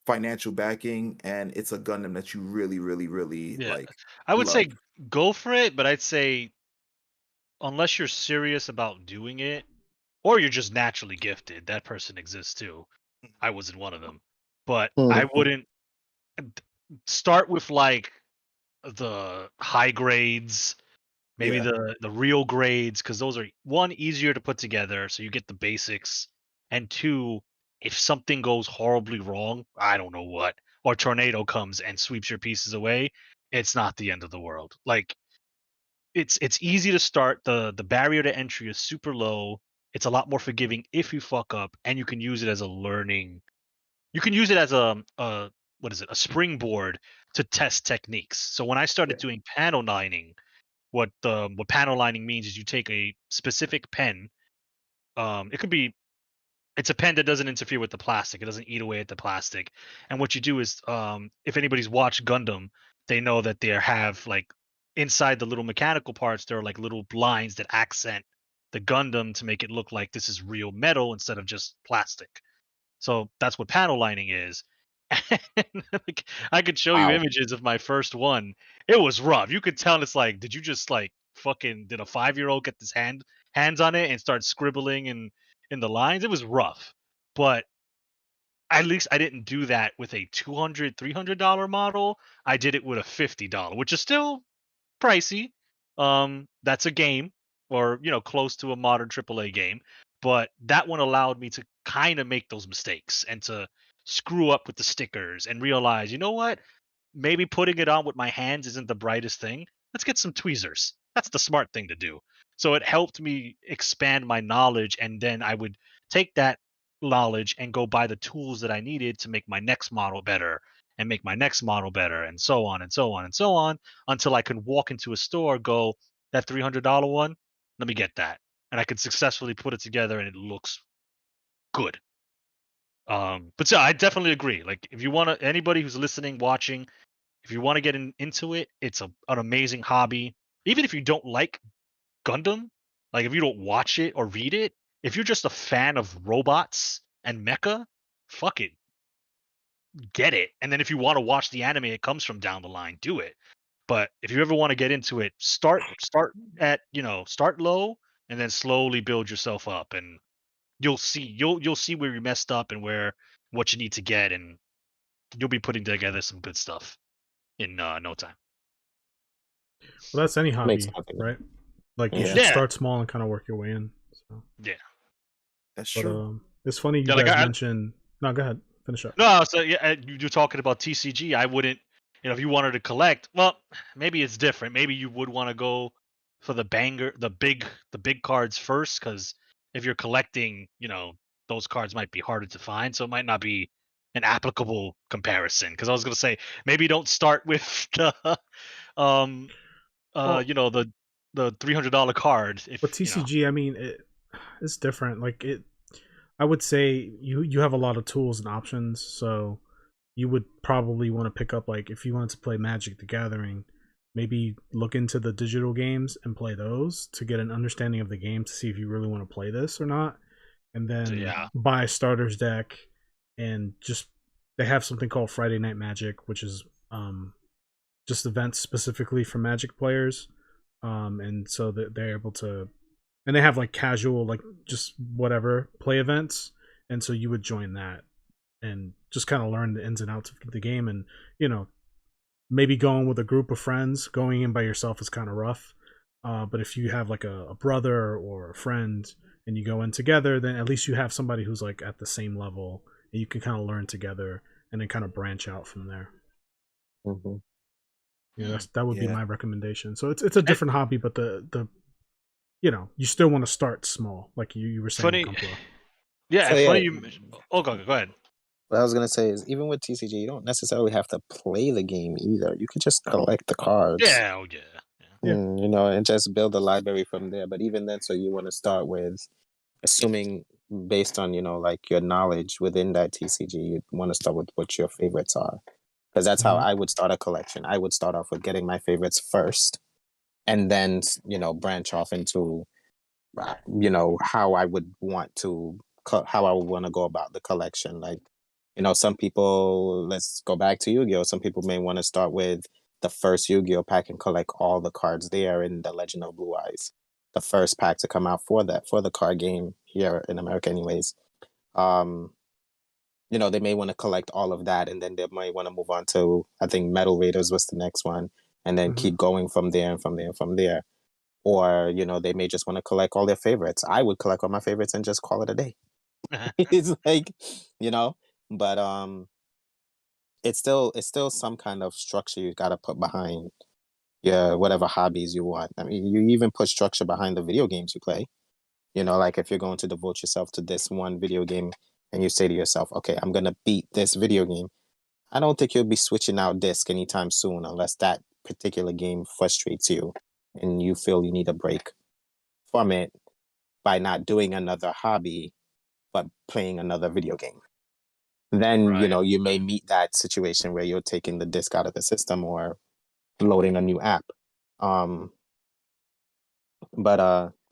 financial backing and it's a Gundam that you really, really, really like. I would say go for it, but I'd say unless you're serious about doing it, or you're just naturally gifted, that person exists too. I wasn't one of them, but I wouldn't start with like the high grades, maybe the real grades, because those are, one, easier to put together, so you get the basics, and two, if something goes horribly wrong, I don't know what, or tornado comes and sweeps your pieces away, it's not the end of the world. Like, it's easy to start. The barrier to entry is super low. It's a lot more forgiving if you fuck up, and you can use it as a learning. You can use it as a what is it? A springboard to test techniques. So when I started doing panel lining, what panel lining means is you take a specific pen. It could be, it's a pen that doesn't interfere with the plastic. It doesn't eat away at the plastic. And what you do is, if anybody's watched Gundam, they know that they have like inside the little mechanical parts, there are like little lines that accent the Gundam to make it look like this is real metal instead of just plastic. So that's what panel lining is. And like, I could show you images of my first one. It was rough. You could tell it's like, did you just like fucking, did a 5-year-old get his hands on it and start scribbling in the lines? It was rough. But at least I didn't do that with a $200, $300 model. I did it with a $50, which is still pricey. That's a game, or close to a modern AAA game, but that one allowed me to kind of make those mistakes and to screw up with the stickers and realize, you know what, maybe putting it on with my hands isn't the brightest thing. Let's get some tweezers. That's the smart thing to do. So it helped me expand my knowledge, and then I would take that knowledge and go buy the tools that I needed to make my next model better and make my next model better, and so on and so on and so on, until I could walk into a store, go, that $300 one, let me get that, and I can successfully put it together, and it looks good. But so I definitely agree. Like, if you want to, anybody who's listening, watching, if you want to get into it, it's an amazing hobby. Even if you don't like Gundam, like if you don't watch it or read it, if you're just a fan of robots and mecha, fuck it, get it. And then if you want to watch the anime it comes from down the line, do it. But if you ever want to get into it, start at start low and then slowly build yourself up, and you'll see where you messed up and what you need to get, and you'll be putting together some good stuff in no time. Well, that's any hobby, right? Like you should start small and kind of work your way in. So. Yeah, that's true. It's funny you guys mentioned. No, go ahead. Finish up. No, so yeah, you're talking about TCG. I wouldn't, if you wanted to collect, well, maybe it's different. Maybe you would want to go for the big cards first, because if you're collecting, those cards might be harder to find, so it might not be an applicable comparison. Because I was gonna say maybe don't start with the the $300 card. But TCG, I mean, it's different. Like I would say you have a lot of tools and options, so you would probably want to pick up, like, if you wanted to play Magic the Gathering, maybe look into the digital games and play those to get an understanding of the game to see if you really want to play this or not, and then buy a starter's deck. And just they have something called Friday Night Magic, which is just events specifically for Magic players, and so that they're able to, and they have like casual, like just whatever play events, and so you would join that and just kind of learn the ins and outs of the game. And maybe going with a group of friends, going in by yourself is kind of rough, but if you have like a brother or a friend and you go in together, then at least you have somebody who's like at the same level, and you can kind of learn together and then kind of branch out from there. Mm-hmm. Yeah, that would be my recommendation. So it's a different hobby, but the you still want to start small, like you were saying. Funny, yeah. So, funny you. Oh, go ahead. What I was gonna say is, even with TCG, you don't necessarily have to play the game either. You could just collect the cards. Yeah, and just build a library from there. But even then, so you want to start with, assuming based on like your knowledge within that TCG, you want to start with what your favorites are, because that's how I would start a collection. I would start off with getting my favorites first, and then branch off into how I would want to go about the collection. Like, some people, let's go back to Yu-Gi-Oh! Some people may want to start with the first Yu-Gi-Oh! Pack and collect all the cards there in the Legend of Blue Eyes, the first pack to come out for the card game here in America anyways. They may want to collect all of that, and then they might want to move on to, I think, Metal Raiders was the next one, and then keep going from there and from there and from there. Or, they may just want to collect all their favorites. I would collect all my favorites and just call it a day. It's like, but it's still some kind of structure you got to put behind whatever hobbies you want. I mean, you even put structure behind the video games you play. Like if you're going to devote yourself to this one video game and you say to yourself, okay, I'm going to beat this video game, I don't think you'll be switching out disc anytime soon unless that particular game frustrates you and you feel you need a break from it by not doing another hobby, but playing another video game. Then, you may meet that situation where you're taking the disc out of the system or loading a new app. But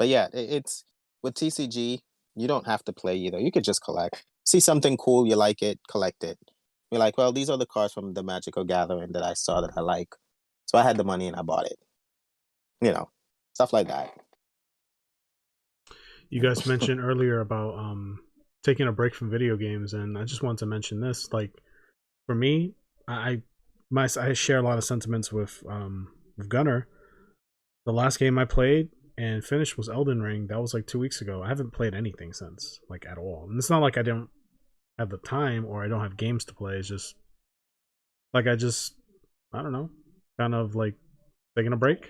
yeah, it's with TCG, you don't have to play either. You could just collect. See something cool, you like it, collect it. You're like, well, these are the cards from the Magical Gathering that I saw that I like. So I had the money and I bought it. Stuff like that. You guys mentioned earlier about taking a break from video games, and I just wanted to mention this. Like, for me, I share a lot of sentiments with Gunner. The last game I played and finished was Elden Ring. That was like 2 weeks ago. I haven't played anything since, like, at all. And it's not like I don't have the time or I don't have games to play. It's just like I don't know, kind of like taking a break.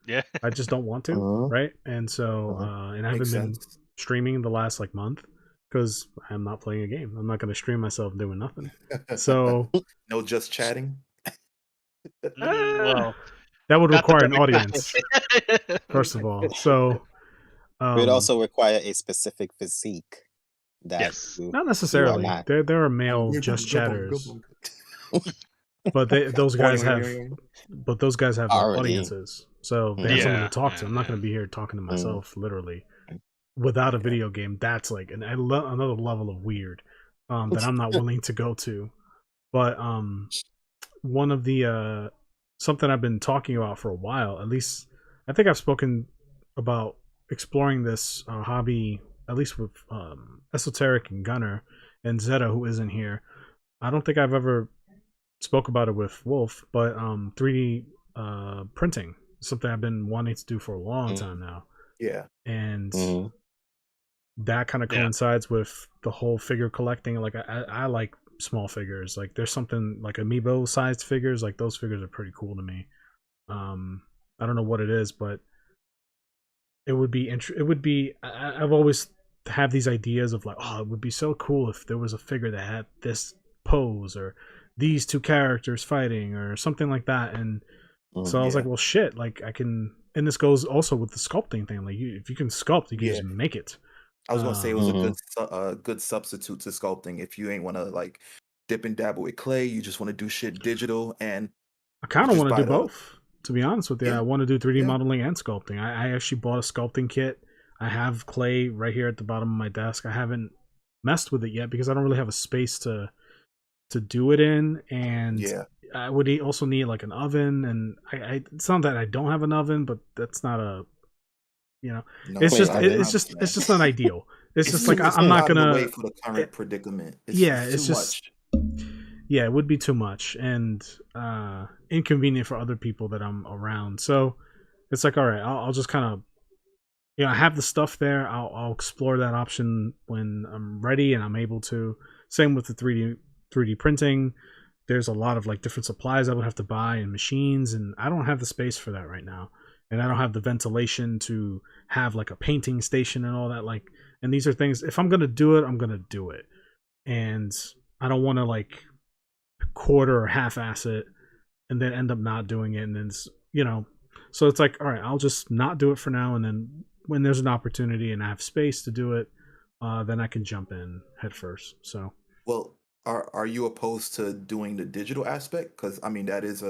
Yeah, I just don't want to, right? And so, and I haven't been streaming the last like month because I'm not playing a game. I'm not going to stream myself doing nothing. So no, just chatting. Well, that would require an audience, first of all. So it would also require a specific physique. That not necessarily. Not. There are male just chatters, but those guys have like, audiences, so they have someone to talk to. I'm not going to be here talking to myself, literally, without a video game. That's like another level of weird that I'm not willing to go to. But one of the something I've been talking about for a while, at least I think I've spoken about exploring this hobby, at least with Esoteric and Gunner and Zeta, who isn't here. I don't think I've ever spoke about it with Wolf, but 3D printing is something I've been wanting to do for a long time now. Yeah. And that kind of coincides with the whole figure collecting. Like I like small figures. Like there's something like amiibo sized figures, like those figures are pretty cool to me. I don't know what it is, but it would be I've always have these ideas of like, oh, it would be so cool if there was a figure that had this pose or these two characters fighting or something like that. And so I was like, well, shit, like I can. And this goes also with the sculpting thing. Like if you can sculpt, you can just make it. I was gonna say it was a good substitute to sculpting. If you ain't want to like dip and dabble with clay, you just want to do shit digital. And I kind of want to do both. To be honest with you, I want to do 3D Yeah. modeling and sculpting. I actually bought a sculpting kit. I have clay right here at the bottom of my desk. I haven't messed with it yet because I don't really have a space to do it in, and I would also need like an oven. And it's not that I don't have an oven, but that's not a, you know, it's just not ideal. It's just like I'm not gonna wait for the current predicament. It's just yeah, it would be too much and inconvenient for other people that I'm around. So it's like, all right, I'll just kind of, you know, I have the stuff there. I'll explore that option when I'm ready and I'm able to. Same with the 3D printing. There's a lot of like different supplies I would have to buy and machines, and I don't have the space for that right now. And I don't have the ventilation to have like a painting station and all that. Like, and these are things, if I'm gonna do it, I'm gonna do it. And I don't want to like quarter or half-ass it and then end up not doing it, and then you know, so it's like, all right, I'll just not do it for now, and then when there's an opportunity and I have space to do it, then I can jump in head first. So well, are you opposed to doing the digital aspect? Because I mean, it is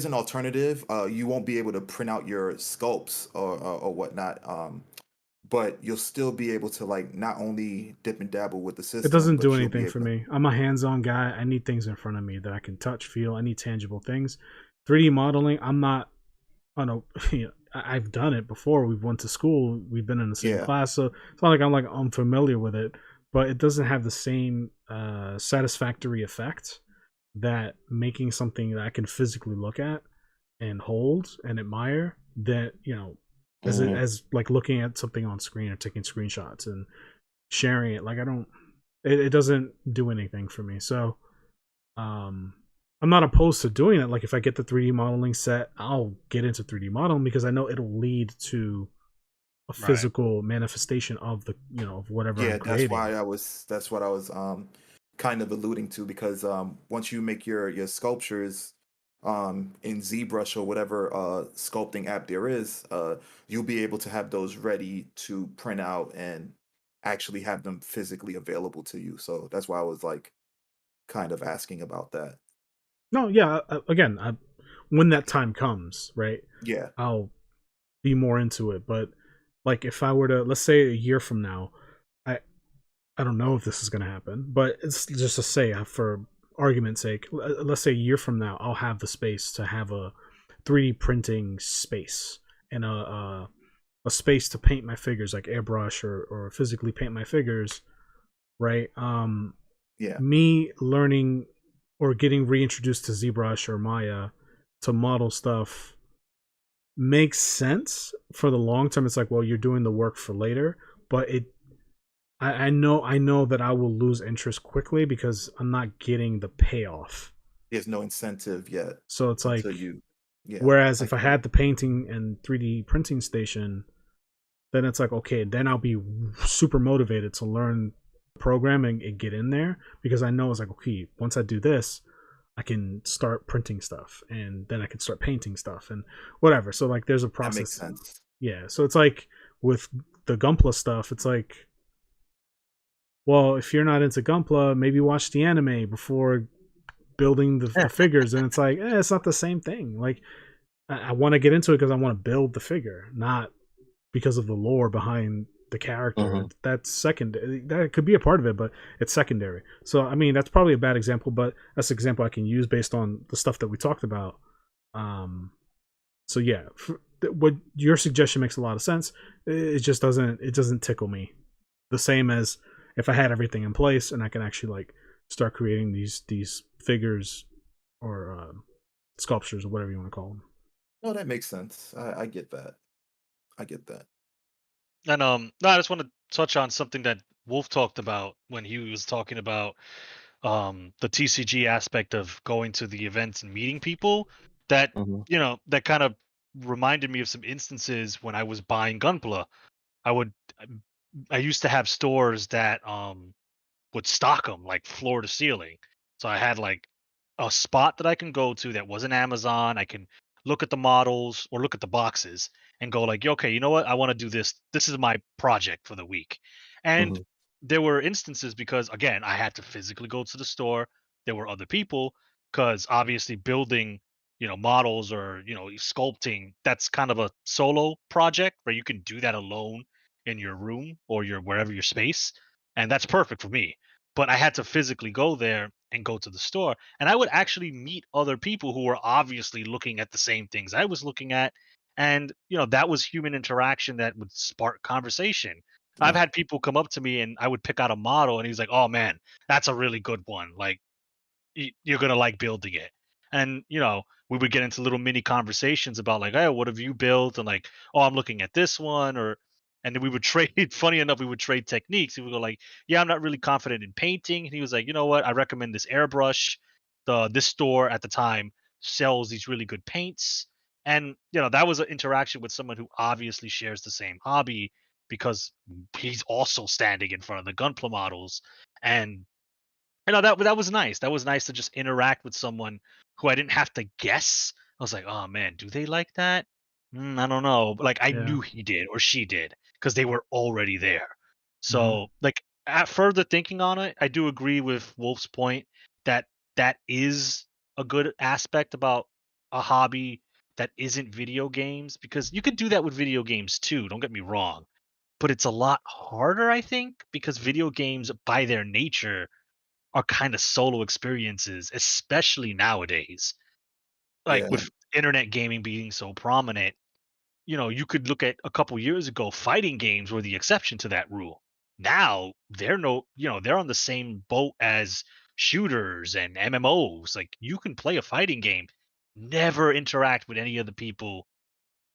an alternative. You won't be able to print out your sculpts or whatnot, but you'll still be able to like not only dip and dabble with the system. It doesn't do anything for me. I'm a hands-on guy. I need things in front of me that I can touch, feel. I need tangible things. 3D modeling, I'm not on a. You know, I've done it before. We've went to school. We've been in the same class, so it's not like I'm unfamiliar with it. But it doesn't have the same satisfactory effect that making something that I can physically look at and hold and admire, that, you know, as like looking at something on screen or taking screenshots and sharing it. Like it doesn't do anything for me. So I'm not opposed to doing it. Like if I get the 3D modeling set, I'll get into 3D modeling because I know it'll lead to a physical manifestation of the, you know, of whatever I'm creating. That's what I was kind of alluding to, because once you make your sculptures in ZBrush or whatever sculpting app there is, you'll be able to have those ready to print out and actually have them physically available to you. So that's why I was like kind of asking about that. No, yeah, again, when that time comes, right? Yeah, I'll be more into it. But like if I were to, let's say a year from now, I don't know if this is going to happen, but it's just to say, for argument's sake, let's say a year from now, I'll have the space to have a 3D printing space and a space to paint my figures, like airbrush or physically paint my figures, right? Me learning or getting reintroduced to ZBrush or Maya to model stuff makes sense for the long term. It's like, well, you're doing the work for later, but I know that I will lose interest quickly because I'm not getting the payoff. There's no incentive yet. So it's like, whereas if I had the painting and 3D printing station, then it's like, okay, then I'll be super motivated to learn programming and get in there, because I know it's like, okay, once I do this, I can start printing stuff, and then I can start painting stuff and whatever. So like there's a process. That makes sense. Yeah. So it's like with the Gunpla stuff, it's like, well, if you're not into Gunpla, maybe watch the anime before building the figures. And it's like, it's not the same thing. Like I want to get into it because I want to build the figure, not because of the lore behind the character. Mm-hmm. That's secondary. That could be a part of it, but it's secondary. So I mean, that's probably a bad example, but that's an example I can use based on the stuff that we talked about. So yeah, what your suggestion makes a lot of sense. It just doesn't tickle me the same as if I had everything in place and I can actually like start creating these figures or sculptures or whatever you want to call them. No, that makes sense. I get that. And no, I just want to touch on something that Wolf talked about when he was talking about the TCG aspect of going to the events and meeting people. That that kind of reminded me of some instances when I was buying Gunpla. I used to have stores that would stock them like floor to ceiling. So I had like a spot that I can go to that wasn't Amazon. I can look at the models or look at the boxes and go like, okay, you know what? I want to do this. This is my project for the week. And there were instances because again, I had to physically go to the store. There were other people because obviously building, models or, sculpting, that's kind of a solo project where you can do that alone in your room or your wherever your space. And that's perfect for me. But I had to physically go there and go to the store. And I would actually meet other people who were obviously looking at the same things I was looking at. And, that was human interaction that would spark conversation. I've had people come up to me and I would pick out a model and he's like, oh man, that's a really good one. Like, you're going to like building it. And, we would get into little mini conversations about like, hey, what have you built? And like, oh, I'm looking at this one. And then we would trade, funny enough, we would trade techniques. He would go like, yeah, I'm not really confident in painting. And he was like, you know what? I recommend this airbrush. This store at the time sells these really good paints. And, that was an interaction with someone who obviously shares the same hobby because he's also standing in front of the Gunpla models. And that was nice. That was nice to just interact with someone who I didn't have to guess. I was like, oh man, do they like that? I don't know. But like I knew he did or she did because they were already there. So like at further thinking on it, I do agree with Wolf's point that that is a good aspect about a hobby that isn't video games because you could do that with video games too. Don't get me wrong, but it's a lot harder, I think, because video games by their nature are kind of solo experiences, especially nowadays. Like with internet gaming being so prominent, you could look at a couple years ago, fighting games were the exception to that rule. Now they're on the same boat as shooters and MMOs. Like you can play a fighting game, never interact with any of the people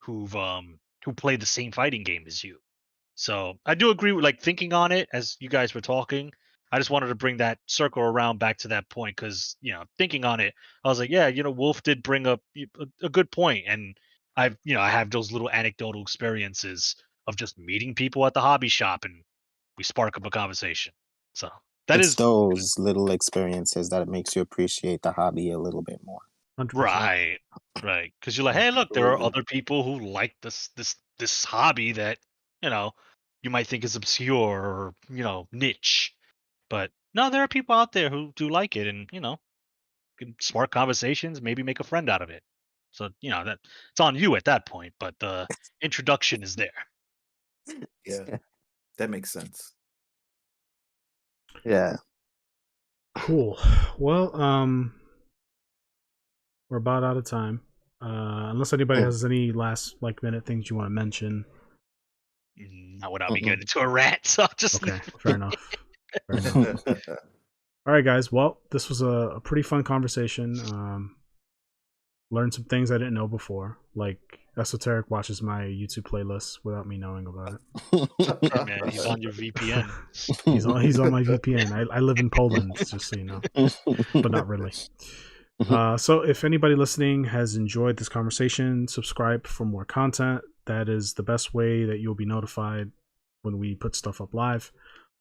who play the same fighting game as you. So I do agree with like thinking on it as you guys were talking. I just wanted to bring that circle around back to that point because thinking on it, I was like, yeah, Wolf did bring up a good point, and I have those little anecdotal experiences of just meeting people at the hobby shop and we spark up a conversation. So it's those little experiences that makes you appreciate the hobby a little bit more. 100%. Right. Because you're like, hey, look, there are other people who like this hobby that you might think is obscure or niche, but no, there are people out there who do like it, and can spark conversations, maybe make a friend out of it. So that it's on you at that point, but the introduction is there. Yeah, that makes sense. Yeah. Cool. Well, we're about out of time. Unless anybody has any last minute things you want to mention. Not without me getting into a rant. So just okay. Fair enough. All right, guys. Well, this was a pretty fun conversation. Learned some things I didn't know before. Like Esoteric watches my YouTube playlist without me knowing about it. Hey man, he's on your VPN. he's on my VPN. I live in Poland, just so you know, but not really. So if anybody listening has enjoyed this conversation, subscribe for more content. That is the best way that you'll be notified when we put stuff up live.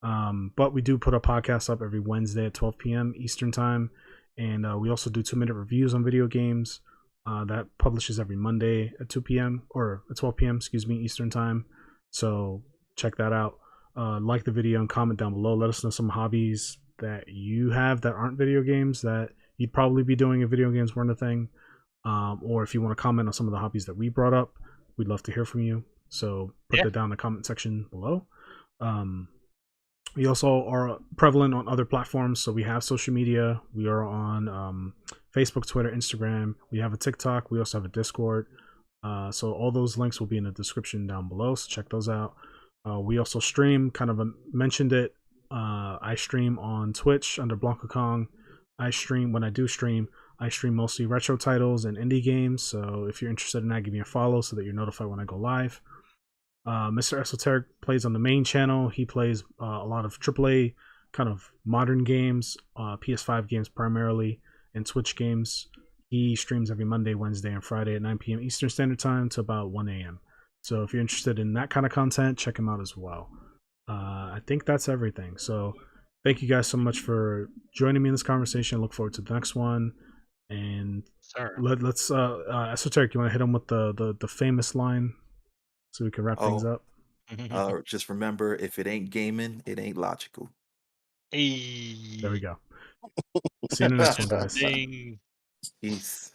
But we do put a podcast up every Wednesday at 12 p.m. Eastern time. And we also do 2-minute reviews on video games. That publishes every Monday at 2 p.m. or at 12 p.m. Eastern time. So check that out. Like the video and comment down below. Let us know some hobbies that you have that aren't video games that you'd probably be doing if video games weren't a thing. Or if you want to comment on some of the hobbies that we brought up, we'd love to hear from you. So put that down in the comment section below. We also are prevalent on other platforms. So we have social media. We are on Facebook, Twitter, Instagram. We have a TikTok. We also have a Discord. So all those links will be in the description down below. So check those out. We also stream, kind of mentioned it. I stream on Twitch under BlankaKong. When I do stream, I stream mostly retro titles and indie games. So if you're interested in that, give me a follow so that you're notified when I go live. Mr. Esoteric plays on the main channel. He plays a lot of AAA kind of modern games, PS5 games primarily, and Twitch games. He streams every Monday, Wednesday, and Friday at 9 p.m. Eastern Standard Time to about 1 a.m. So if you're interested in that kind of content, check him out as well. I think that's everything. So thank you guys so much for joining me in this conversation. Look forward to the next one. And let's Esoteric, you want to hit him with the famous line so we can wrap things up? Just remember, if it ain't gaming, it ain't logical. Hey. There we go. See you in the next one, guys. Peace.